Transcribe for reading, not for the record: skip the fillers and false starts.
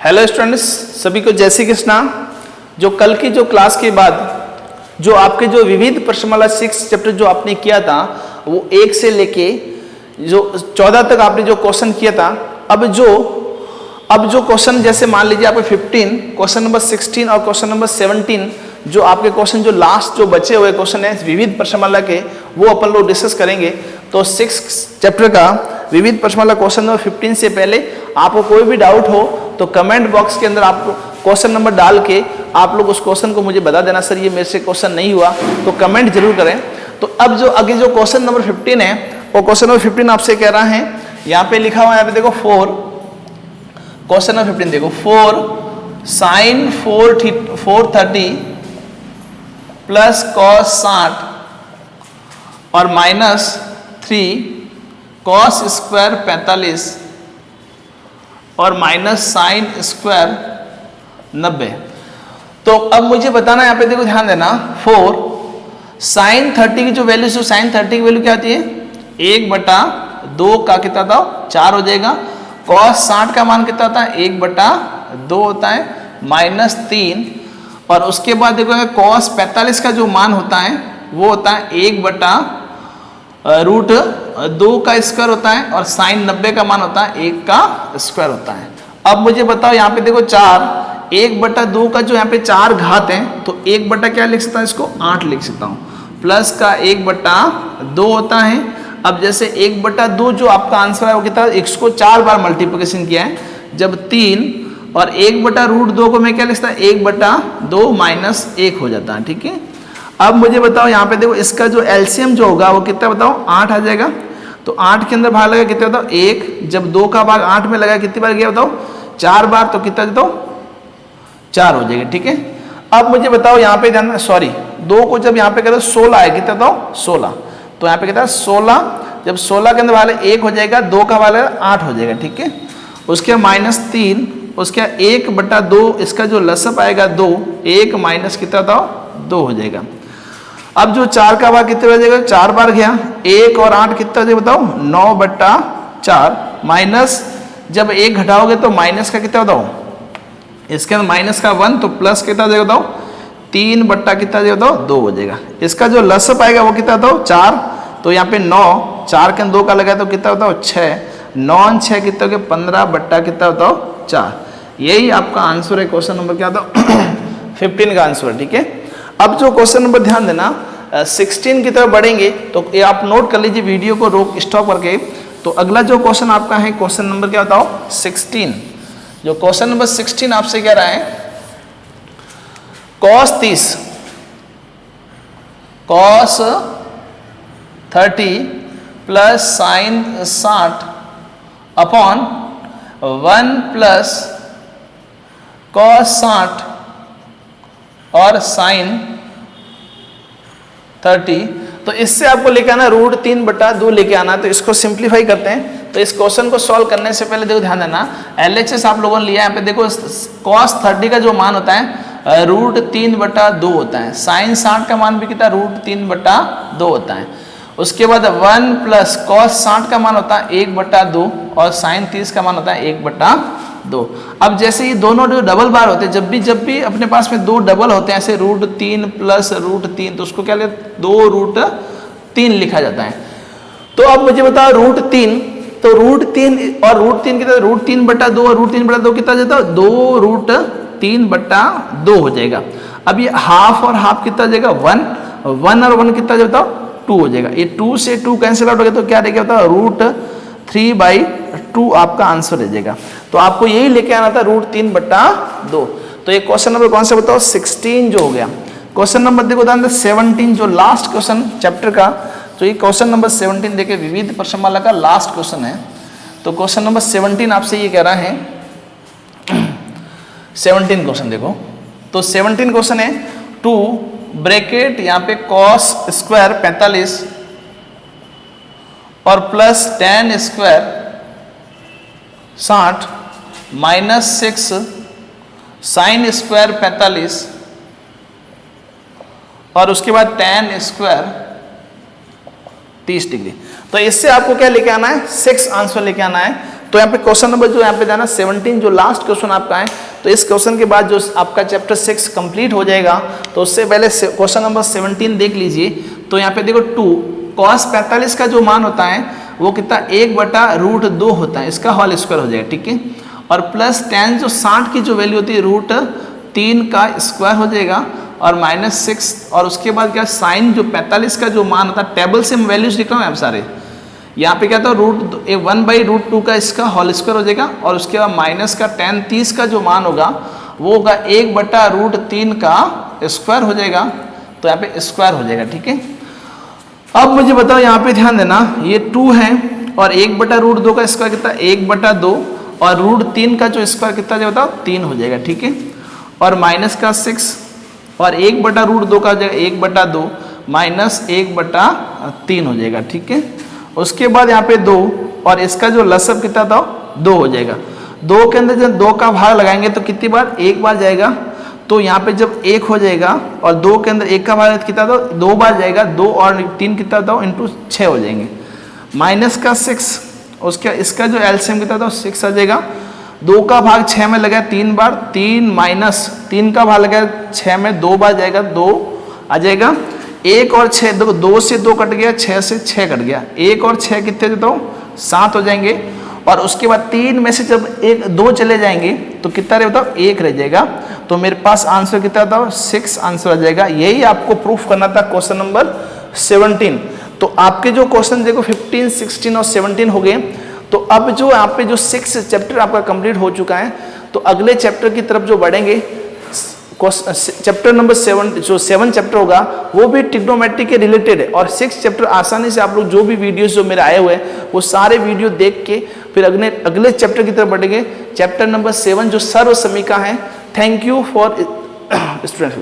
Hello students, सभी को जय श्री कृष्णा। जो कल की जो क्लास के बाद जो आपके जो विविध प्रश्नमाला 6 चैप्टर जो आपने किया था वो 1 से लेके जो 14 तक आपने जो क्वेश्चन किया था, अब जो क्वेश्चन जैसे मान लीजिए आपके 15, क्वेश्चन नंबर 16 और क्वेश्चन नंबर 17 जो आपके क्वेश्चन जो लास्ट जो बचे हुए क्वेश्चन है विविध प्रश्नमाला के, वो अपन लोग डिस्कस करेंगे। तो 6 चैप्टर का विविध प्रश्नमाला क्वेश्चन नंबर 15 से पहले आपको कोई भी डाउट हो तो कमेंट बॉक्स के अंदर आप क्वेश्चन नंबर डाल के आप लोग उस क्वेश्चन को मुझे बता देना, सर ये मेरे से क्वेश्चन नहीं हुआ, तो कमेंट जरूर करें। तो अब जो आगे जो क्वेश्चन नंबर 15 है वो क्वेश्चन नंबर 15 आपसे कह रहा है, यहाँ पे लिखा हुआ है, यहाँ पे देखो 4, क्वेश्चन नंबर 15 देखो 4 साइन 430 प्लस कॉस 60 और माइनस 3 कॉस स्क्वायर 45 और माइनस साइन स्क्वायर 90। तो अब मुझे बताना, यहाँ पे देखो ध्यान देना, 4 साइन 30 की जो वैल्यू, साइन 30 की वैल्यू क्या आती है 1/2 का कितना था 4 हो जाएगा। कॉस 60 का मान कितना होता है 1/2 होता है, माइनस 3 और उसके बाद देखो कॉस 45 का जो मान होता है वो होता है 1/√2 का स्क्वायर होता है और साइन 90 का मान होता है 1 का स्क्वायर होता है। अब मुझे बताओ यहाँ पे देखो 4, 1/2 का जो यहाँ पे 4 घात है तो 1 क्या लिख सकता हूँ, इसको 8 लिख सकता हूँ, प्लस का 1/2 होता है। अब जैसे 1/2 जो आपका आंसर है वो कितना, इसको 4 बार मल्टीप्लिकेशन किया है, जब 3 और 1/√2 को मैं क्या लिख सकता हूँ 1/2 माइनस 1 हो जाता है, ठीक है। अब मुझे बताओ यहाँ पे देखो इसका जो एलसीएम जो होगा वो कितना बताओ 8 आ जाएगा। तो 8 के अंदर भाग लगा कितना बताओ 1, जब 2 का भाग 8 में लगा कितनी बार गया बताओ 4 बार, तो कितना बताओ 4 हो जाएगा, ठीक है। अब मुझे बताओ यहाँ पे ध्यान, सॉरी 2 को जब यहाँ पे करो 16 है, कितना बताओ 16, तो यहाँ पे कितना 16, जब 16 के अंदर भाग 1 हो जाएगा, 2 का भाग 8 हो जाएगा, ठीक है। उसके माइनस 3, उसके 1/2 इसका जो लसअप आएगा 2, 1 माइनस कितना बताओ 2 हो जाएगा। अब जो 4 का भाग कितने बजेगा 4 बार गया, 1 और 8 कितना हो जाएगा बताओ 9/4 माइनस, जब 1 घटाओगे तो माइनस का कितना बताओ, इसके अंदर माइनस का 1 तो प्लस कितना जाएगा बताओ 3 कितना जाएगा बताओ 2 हो जाएगा। इसका जो लसअप आएगा वो कितना बताओ 4, तो यहाँ पे 9, 4 के अंदर 2 का लगा तो कितना बताओ 6, 9 6 कितना हो गया 15 कितना बताओ 4। यही आपका आंसर है, क्वेश्चन नंबर क्या बताओ 15 का आंसर, ठीक है। अब जो क्वेश्चन नंबर ध्यान देना 16 की तरफ बढ़ेंगे तो ये आप नोट कर लीजिए, वीडियो को रोक स्टॉप करके। तो अगला जो क्वेश्चन आपका है क्वेश्चन नंबर क्या बताओ 16। जो क्वेश्चन नंबर 16 आपसे कह रहा है cos 30 plus sign 60 upon 1 plus cos 60 और साइन 30। तो इससे आपको लेके आना √3/2 लेके आना। तो इसको सिंप्लीफाई करते हैं। तो इस क्वेश्चन को सॉल्व करने से पहले देखो ध्यान देना, LHS आप लोगों ने लिया, यहाँ पे देखो cos 30 का जो मान होता है √3/2 होता है, साइन 60 का मान भी कितना √3/2 होता है। उसके बाद 1 प्लस cos 60 का मान होता है 1/2 और साइन 30 का मान होता है 1/2। अब जैसे ये दोनों जो डबल बार होते हैं, जब भी अपने पास में 2 डबल होते हैं ऐसे √3 प्लस √3, तो उसको क्या लेते 2√3 लिखा जाता है। तो अब मुझे बताओ √3, तो √3 और √3 कितना √3/2 और √3/2 कितना जाता है 2√3/2 हो जाएगा। अब ये हाफ और हाफ कितना जाएगा 1 और 1 कितना जाता है 2 हो जाएगा। ये 2 से 2 कैंसिल आउट हो गया तो क्या रहेगा बताओ √3/2 आपका आंसर रह जाएगा। तो आपको यही लेके आना था √3/2। तो ये क्वेश्चन नंबर कौन सा बताओ 16 जो हो गया। क्वेश्चन नंबर देखो 17 जो लास्ट क्वेश्चन चैप्टर का, तो ये क्वेश्चन नंबर 17 देखिए विविध प्रश्नमाला का लास्ट क्वेश्चन है। तो क्वेश्चन नंबर 17 आपसे ये कह रहा है 17 क्वेश्चन देखो, तो 17 क्वेश्चन है 2 ब्रैकेट यहाँ पे cos स्क्वायर 45 और plus tan square 60 minus 6 sine square 45 और उसके बाद tan स्क्वायर 30 डिग्री। तो इससे आपको क्या लेके आना है 6 आंसर लेके आना है। तो यहाँ पे क्वेश्चन नंबर जो यहाँ पे जाना 17 जो लास्ट क्वेश्चन आपका है, तो इस क्वेश्चन के बाद जो आपका चैप्टर 6 कंप्लीट हो जाएगा। तो उससे पहले क्वेश्चन नंबर 17 देख लीजिए। तो यहाँ पे देखो 2 cos 45 का जो मान होता है वो कितना 1/√2 होता है, इसका होल स्क्वायर हो जाएगा, ठीक है। और प्लस tan जो 60 की जो वैल्यू होती है √3 का स्क्वायर हो जाएगा और -6, और उसके बाद क्या साइन जो 45 का जो मान होता है, टेबल से हम वैल्यूज लिख रहा हूँ आप सारे, यहाँ पे क्या था 1/√2 का इसका होल स्क्वायर हो जाएगा और उसके बाद माइनस का tan 30 का जो मान होगा वो होगा 1/√3 का स्क्वायर हो जाएगा। तो यहाँ पे स्क्वायर हो जाएगा, ठीक है। अब मुझे बताओ यहाँ पे ध्यान देना, ये 2 है और 1/√2 का स्क्वायर कितना 1/2 और √3 का जो स्क्वायर कितना जाएगा बताओ 3 हो जाएगा, ठीक है। और माइनस का 6 और 1/√2 का जाएगा 1/2 माइनस 1/3 हो जाएगा, ठीक है। उसके बाद यहाँ पे 2 और इसका जो लसब कितना था 2 हो जाएगा। 2 के अंदर जब 2 का भाग लगाएंगे तो कितनी बार, एक बार जाएगा। तो यहाँ पे जब 1 हो जाएगा और 2 के अंदर 1 का भाग कितना था 2 बार जाएगा, 2 और 3 कितना था इंटू 6 हो जाएंगे। माइनस का 6, उसके इसका जो एलसीएम कितना था 6 आ जाएगा। 2 का भाग 6 में लगा 3 बार, 3 माइनस 3 का भाग लगा 6 में 2 बार जाएगा, 2 आ जाएगा। 1 और 6 देखो 2 से 2 कट गया, 6 से 6 कट गया, 1 और 6 कितने देता हूँ 7 हो जाएंगे। और उसके बाद 3 में से जब 2 चले जाएंगे तो कितना रहे बताओ 1 रह जाएगा। तो मेरे पास आंसर कितना था 6 आंसर आ जाएगा। यही आपको प्रूफ करना था क्वेश्चन नंबर 17। तो आपके जो क्वेश्चन देखो 15, 16 और 17 हो गए। तो अब जो यहाँ पे जो 6 चैप्टर आपका कंप्लीट हो चुका है, तो अगले चैप्टर की तरफ जो बढ़ेंगे, चैप्टर नंबर 7 जो 7 चैप्टर होगा वो भी ट्रिग्नोमेट्री के रिलेटेड है। और 6 चैप्टर आसानी से आप लोग जो भी वीडियोस जो मेरे आए हुए हैं वो सारे वीडियो देख के फिर अगले चैप्टर की तरफ बढ़ेंगे। चैप्टर नंबर 7 जो सर्व समीकरण है। Thank you for students.